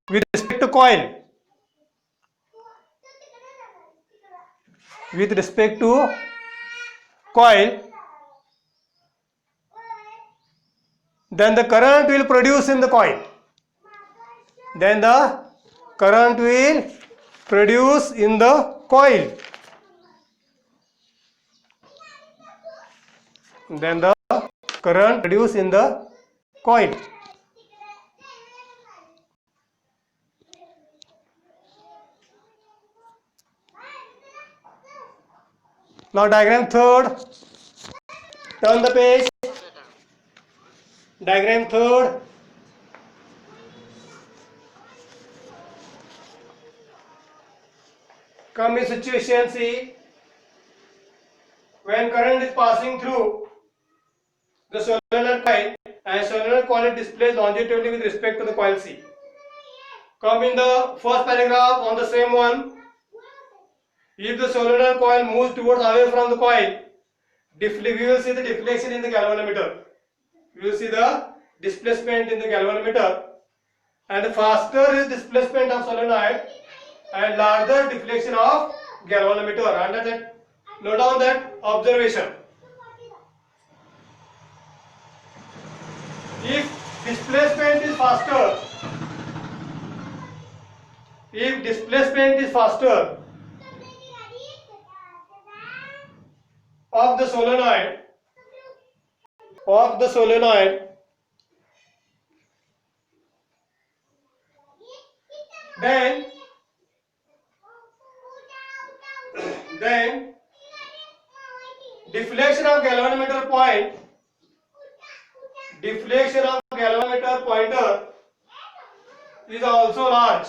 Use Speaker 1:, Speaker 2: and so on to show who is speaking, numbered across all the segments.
Speaker 1: with respect to coil, with respect to coil, then the current will produce in the coil. Then the current will produce in the coil. Then the current produce in the coil. Now diagram third. Turn the page. Diagram third. Come in situation C. When current is passing through the solenoid coil and solenoid coil is displaced longitudinally with respect to the coil C. Come in the first paragraph on the same one. If the solenoid coil moves towards away from the coil, we will see the deflection in the galvanometer. We will see the displacement in the galvanometer, and the faster is displacement of solenoid and larger deflection of galvanometer. Under that, note down that observation. If displacement is faster, of the solenoid, then deflection of galvanometer pointer is also large.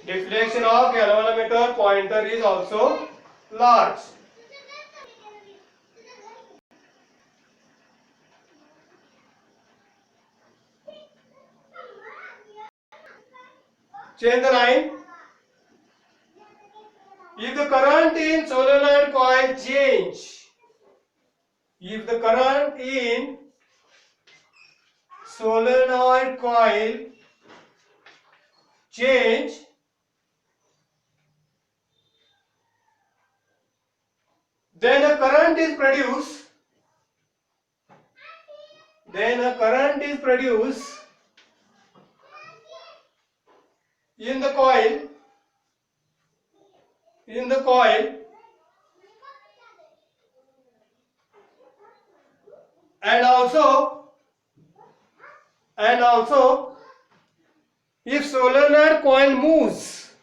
Speaker 1: Deflection of galvanometer pointer is also large. Change the line. If the current in solenoid coil change, then a current is produced. In the coil, and also if solenoid coil moves,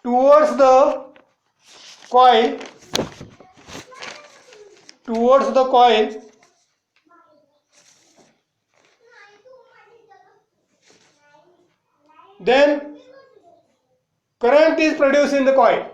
Speaker 1: towards the coil, then current is produced in the coil.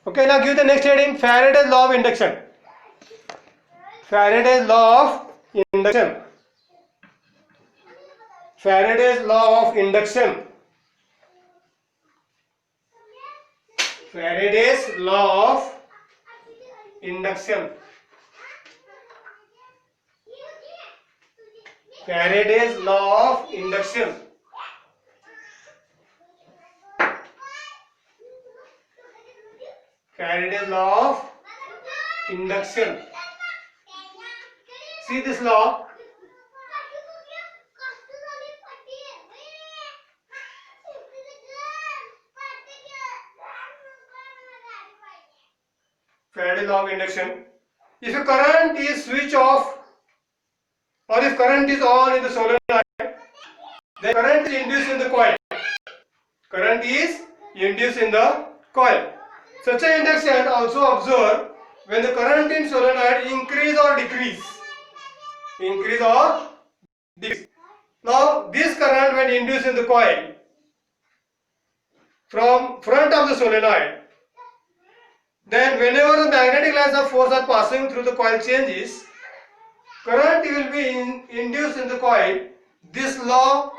Speaker 1: Okay, now give the next heading: Faraday's law of induction. Faraday's law of induction. Faraday's law of induction. Faraday's law of induction. Faraday's law of induction. Faraday's law of induction. See this law. Faraday's law of induction. If a current is switched off or if current is on in the solenoid, then current is induced in the coil. Such an induction also observed when the current in solenoid increase or decrease. Now this current when induced in the coil from front of the solenoid, then whenever the magnetic lines of force are passing through the coil changes, current will be induced in the coil. This law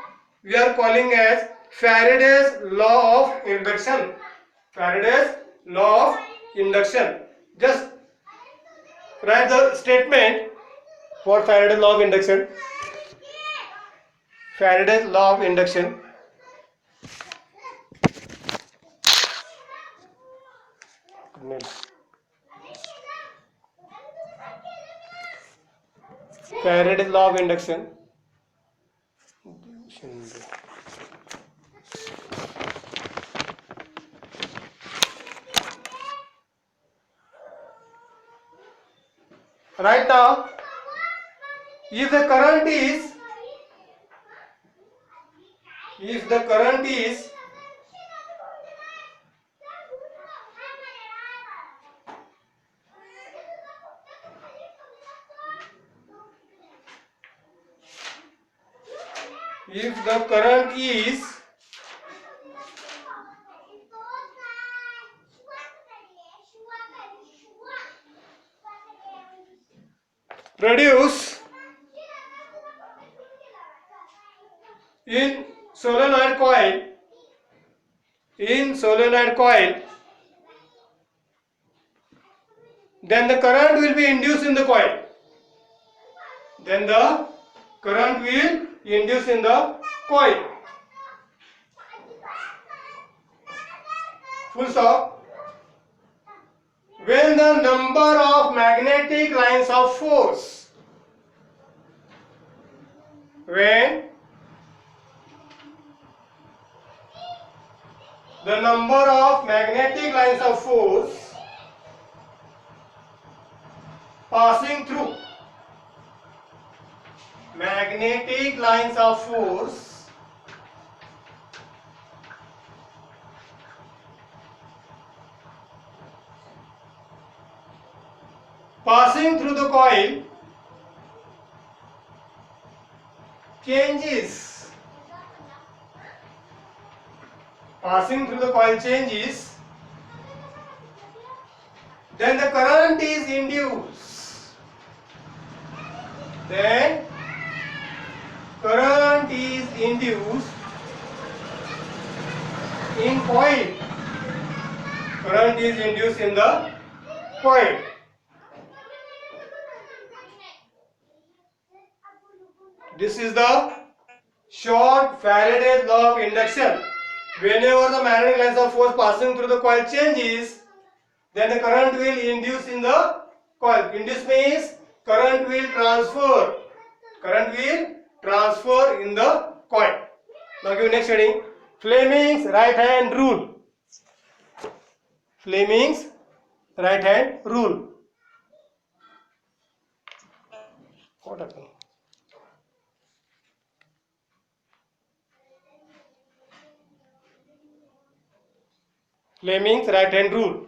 Speaker 1: we are calling as Faraday's law of induction. Faraday's law of induction. Just write the statement for Faraday's law of induction. Faraday's law of induction. Faraday's law of induction. Right now, if the current is if the current is produced in solenoid coil, then the current will be induced in the coil. Then the current will induce in the coil. Full stop. When the number of magnetic lines of force, when the number of magnetic lines of force passing through magnetic lines of force passing through the coil changes, then the current is induced. Then current is induced in coil. Current is induced in the coil. This is the short Faraday's law of induction. Whenever the magnetic lines of force passing through the coil changes, then the current will induce in the coil. Induce means current will transfer. Current will transfer in the coil. Now give next heading. Fleming's right hand rule. Fleming's right hand rule. What happened? Fleming's right hand rule.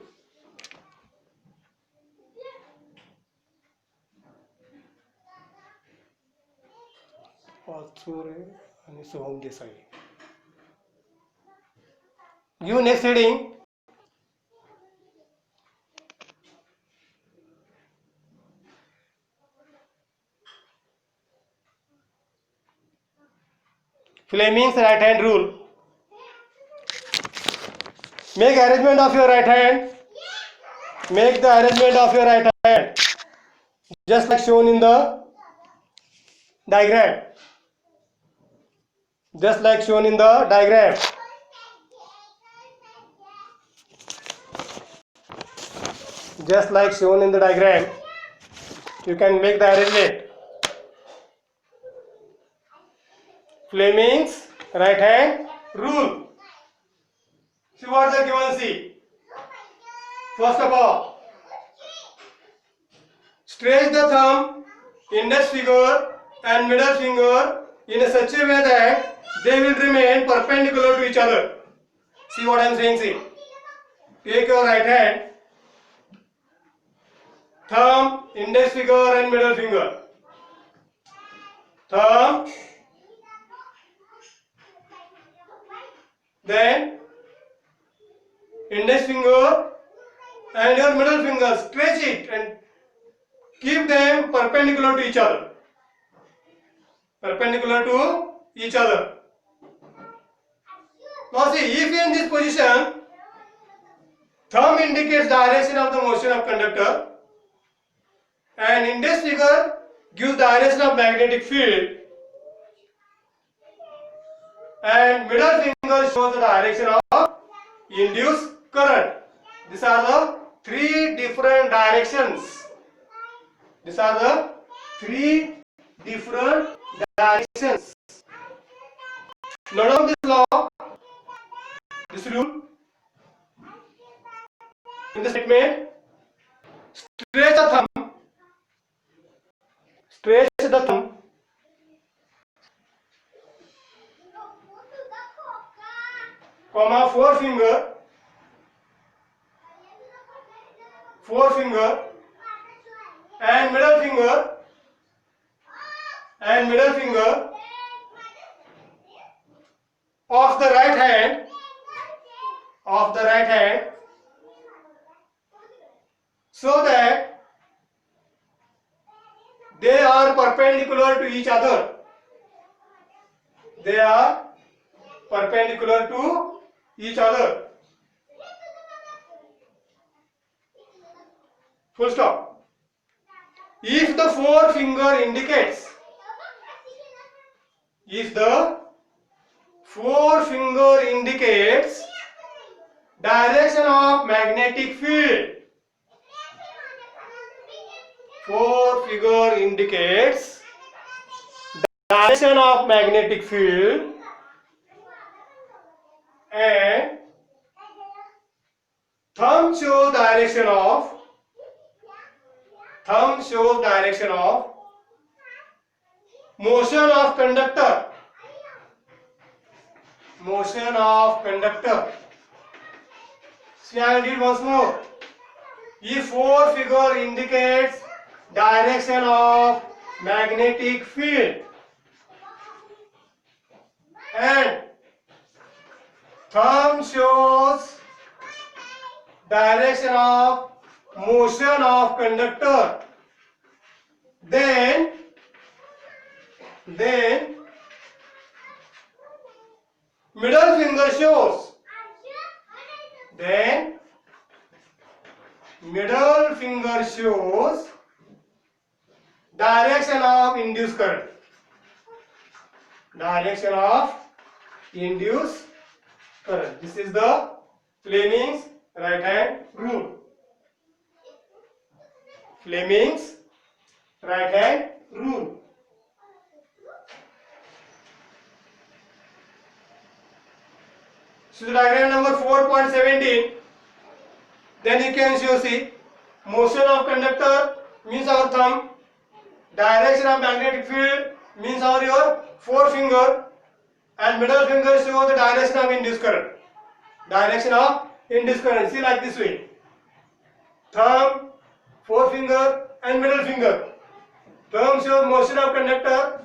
Speaker 1: आणि सोहम Desai. Give next heading. Fleming's right hand rule. Make arrangement of your right hand. Make the arrangement of your right hand just like shown in the diagram. Just like shown in the diagram. Just like shown in the diagram, you can make the arrangement. Fleming's right hand rule. See what the given see. First of all, stretch the thumb, index finger and middle finger in such a way that they will remain perpendicular to each other. See what I am saying, see. Take your right hand, thumb, index finger and middle finger. Thumb, then index finger and your middle finger, stretch it and keep them perpendicular to each other. Perpendicular to each other. Now see, if in this position, thumb indicates direction of the motion of conductor and index finger gives direction of magnetic field and middle finger shows the direction of induced current. These are the three different directions. These are the three different directions. Note down this law, this rule in the statement. Stretch the thumb, comma forefinger and middle finger of the right hand so that they are perpendicular to each other. They are perpendicular to each other. Full stop. If the forefinger indicates direction of magnetic field, forefinger indicates direction of magnetic field and thumb shows direction of motion of conductor. See, I will read once more. If forefinger indicates direction of magnetic field and thumb shows direction of motion of conductor, then middle finger shows direction of induced current. This is the Fleming's right hand rule. So the diagram number 4.17, then you can see motion of conductor means our thumb, direction of magnetic field means your forefinger, and middle finger shows the direction of induced current. See, like this way: thumb, forefinger and middle finger. Thumb shows motion of conductor,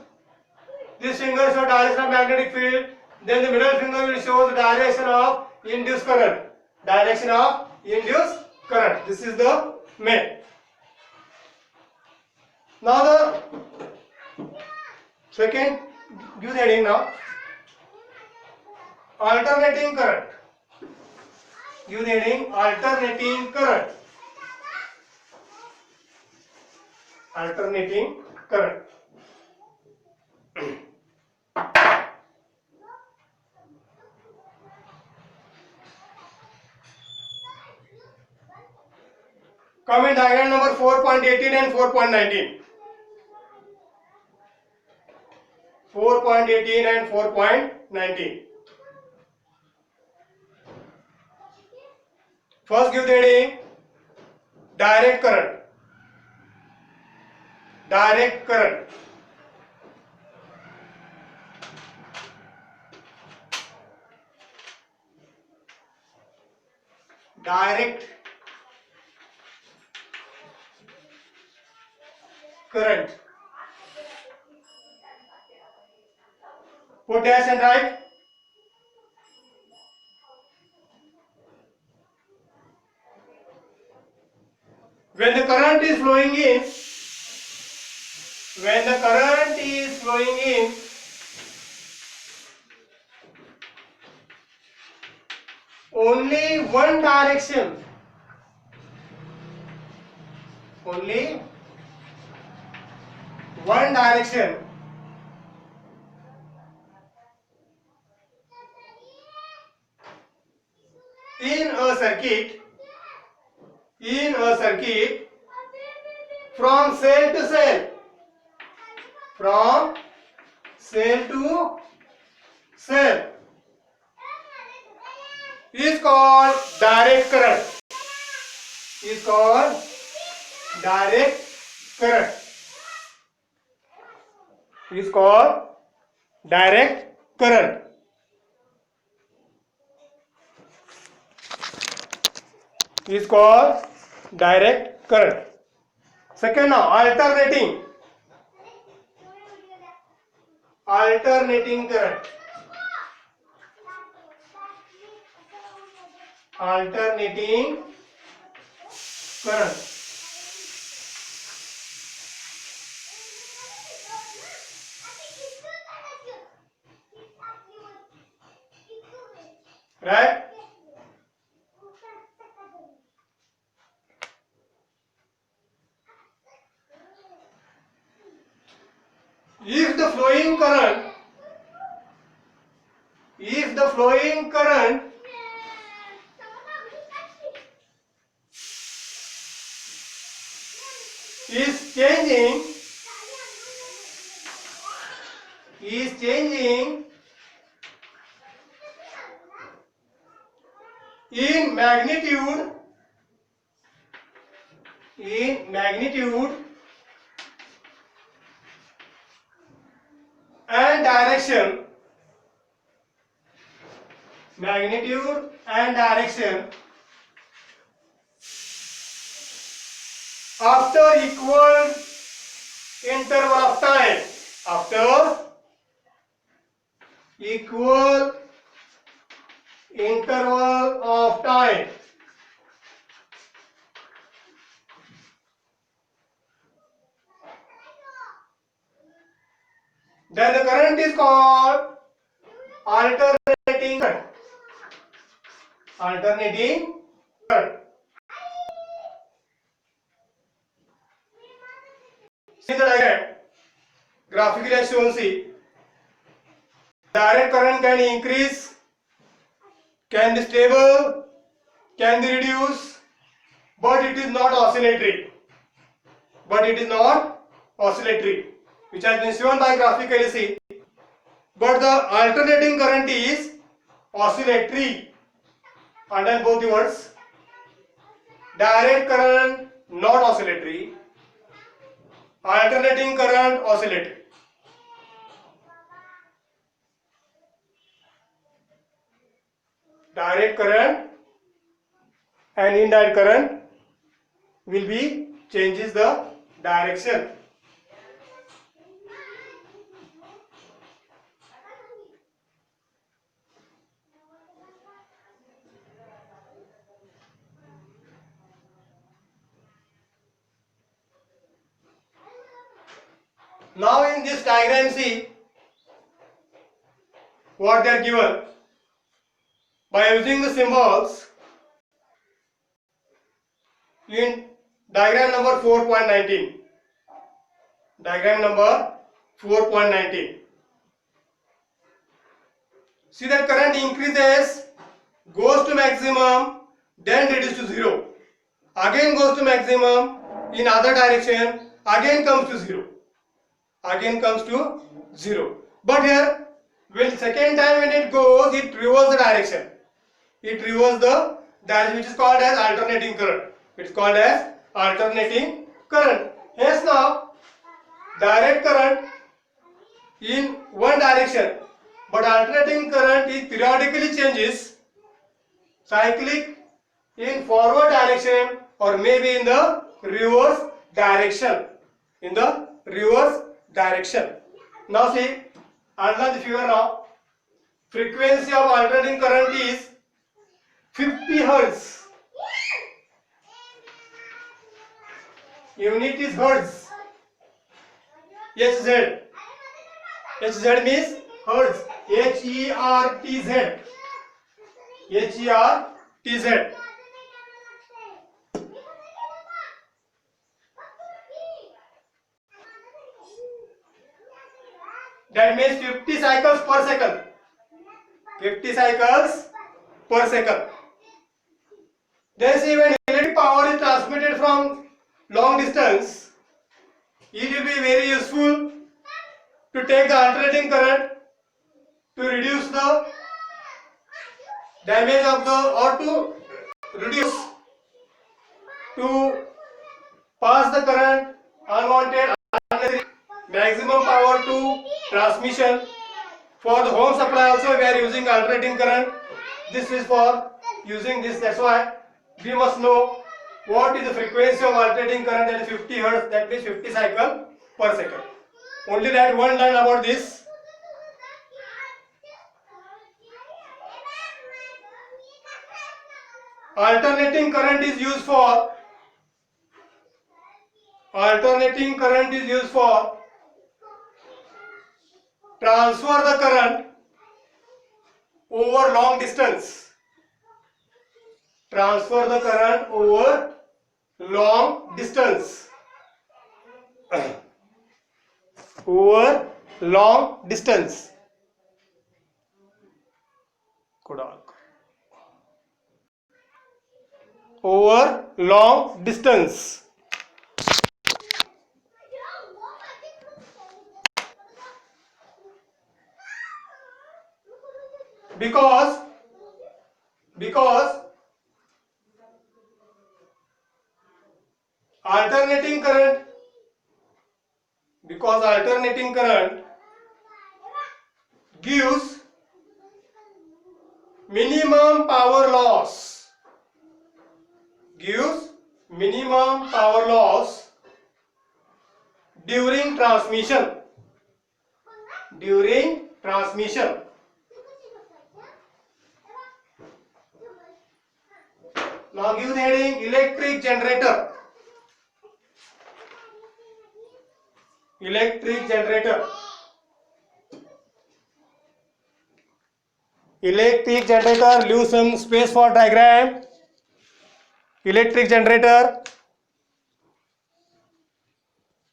Speaker 1: this finger shows direction of magnetic field, then the middle finger will show the direction of induced current. This is the main. Now the second, give the heading now. Alternating current. Give the heading alternating current. Come in diagram number 4.18 and 4.19. 4.18 and 4.19. First, give the heading direct current. Direct current. Put dash and write. when the current is flowing in, when the current is flowing in, only one direction, only one direction in a circuit, in a circuit, from cell to cell, from cell to cell, is called direct current, is called direct current, is called direct current, is called direct current. Second, now alternating current, alternating current. Right? If the flowing current, if the flowing current is changing, is changing in magnitude, in magnitude and direction, magnitude and direction, after equal interval of time, after equal interval of time, then the current is called alternating current, alternating current. See the diagram, graphically as shown. See, direct current can increase, can be stable, can be reduced, but it is not oscillatory, but it is not oscillatory, which has been shown by graphically. See, but the alternating current is oscillatory. Underline both the words. Direct current not oscillatory, alternating current oscillatory. Direct current and indirect current will be changes the direction. Now in this diagram, see what they are given. By using the symbols in diagram number 4.19, diagram number 4.19, see that current increases, goes to maximum, then reduces to zero, again goes to maximum, in other direction, again comes to zero, again comes to zero. But here, when second time when it goes, it reverses the direction. It reverses the direction, which is called as alternating current. It is called as alternating current. Hence now, direct current in one direction, but alternating current is periodically changes, cyclic in forward direction or maybe in the reverse direction. In the reverse direction. Now see, underline the figure now. Frequency of alternating current is 50 Hertz. Unit is hertz. HZ. HZ means hertz. HERTZ. HERTZ. That means 50 cycles per second. 50 cycles per second. Then see, when electric power is transmitted from long distance, it will be very useful to take the alternating current to reduce the damage of the, or to reduce, to pass the current, unwanted, unnecessary, maximum power to transmission. For the home supply also we are using alternating current. This is for using this. That's why we must know what is the frequency of alternating current, that is 50 hertz, that means 50 cycle per second. Only that one line about this. Alternating current is used for transfer the current over long distance. Transfer the current over long distance. Over long distance. Over long distance. Because alternating current gives minimum power loss. During transmission. Now give the heading electric generator. Electric generator leave some space for diagram. Electric generator.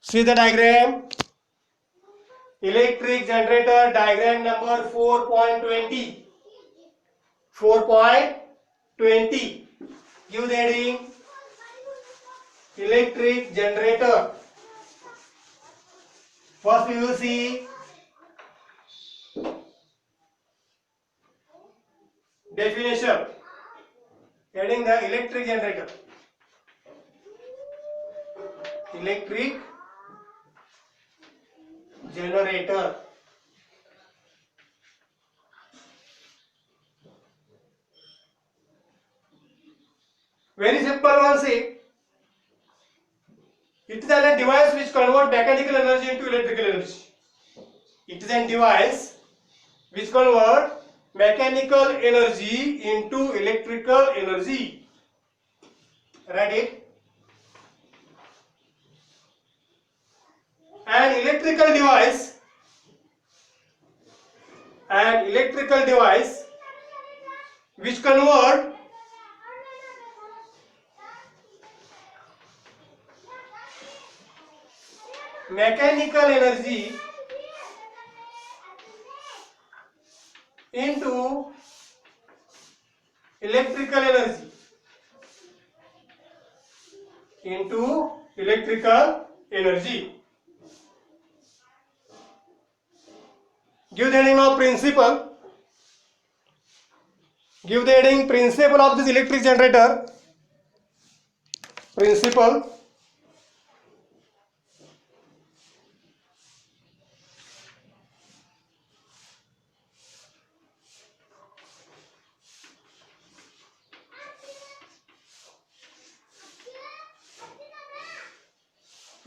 Speaker 1: See the diagram. Electric generator diagram number 4.20. 4.20. Give the heading electric generator. First we will see definition. Heading the electric generator. Electric generator. Very simple one, see. It is a device which converts mechanical energy into electrical energy. It is a device which converts mechanical energy into electrical energy. Write it. An electrical device which converts mechanical energy into electrical energy. Give the heading of principle. Give the heading principle of this electric generator. Principle.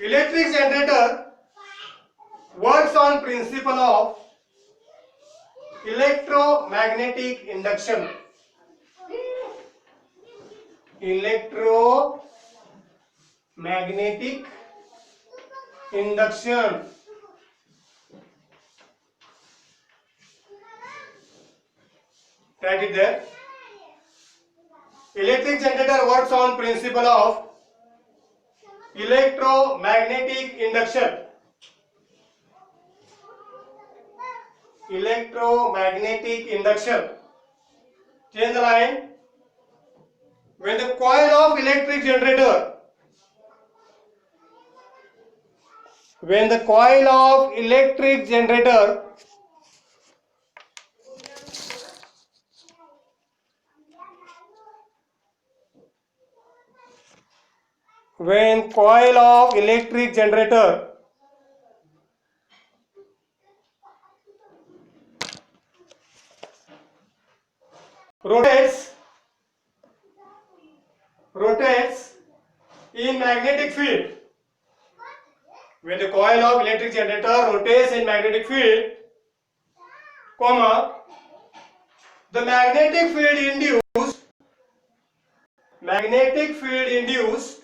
Speaker 1: Electric generator works on principle of electromagnetic induction. magnetic induction. Write it there. Electric generator works on principle of electromagnetic induction. Electromagnetic induction. Change the line. When the coil of electric generator, when the coil of electric generator when coil of electric generator rotates in magnetic field, when the coil of electric generator rotates in magnetic field, comma, the magnetic field induced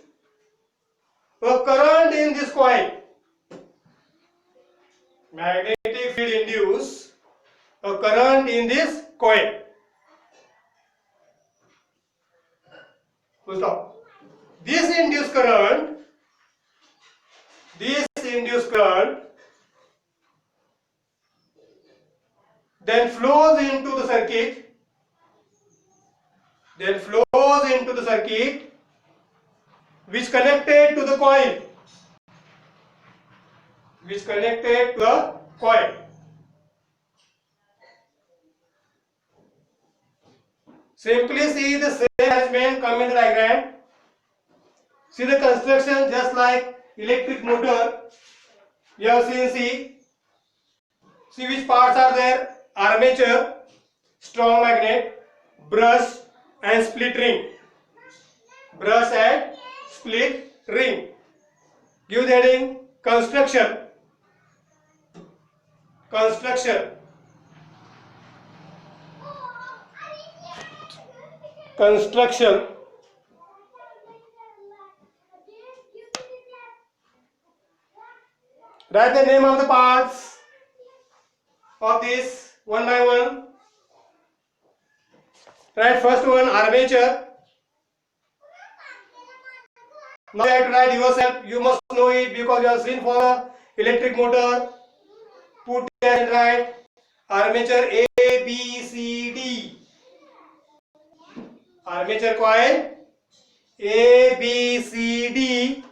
Speaker 1: a current in this coil. Magnetic field induce a current in this coil. Full stop. This induced current then flows into the circuit which connected to the coil. Simply see the same arrangement come in the diagram. See the construction just like electric motor. You have seen, see which parts are there: armature, strong magnet, brush and split ring. Give the heading construction. Write the name of the parts of this one by one. Write first one, armature. Now you have to write yourself. You must know it because you have seen for the electric motor. Put there and write armature A, B, C, D. Armature coil A, B, C, D.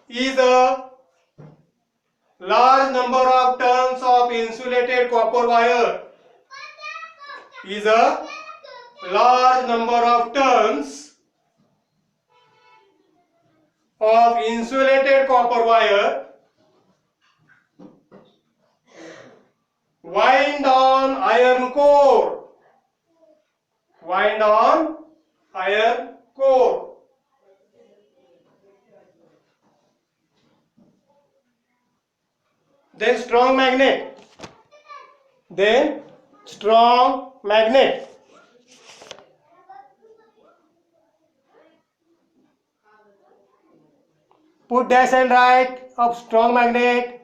Speaker 1: Is a large number of turns of insulated copper wire. Is a large number of turns of insulated copper wire wind on iron core. Then strong magnet. Put dash and write of strong magnet.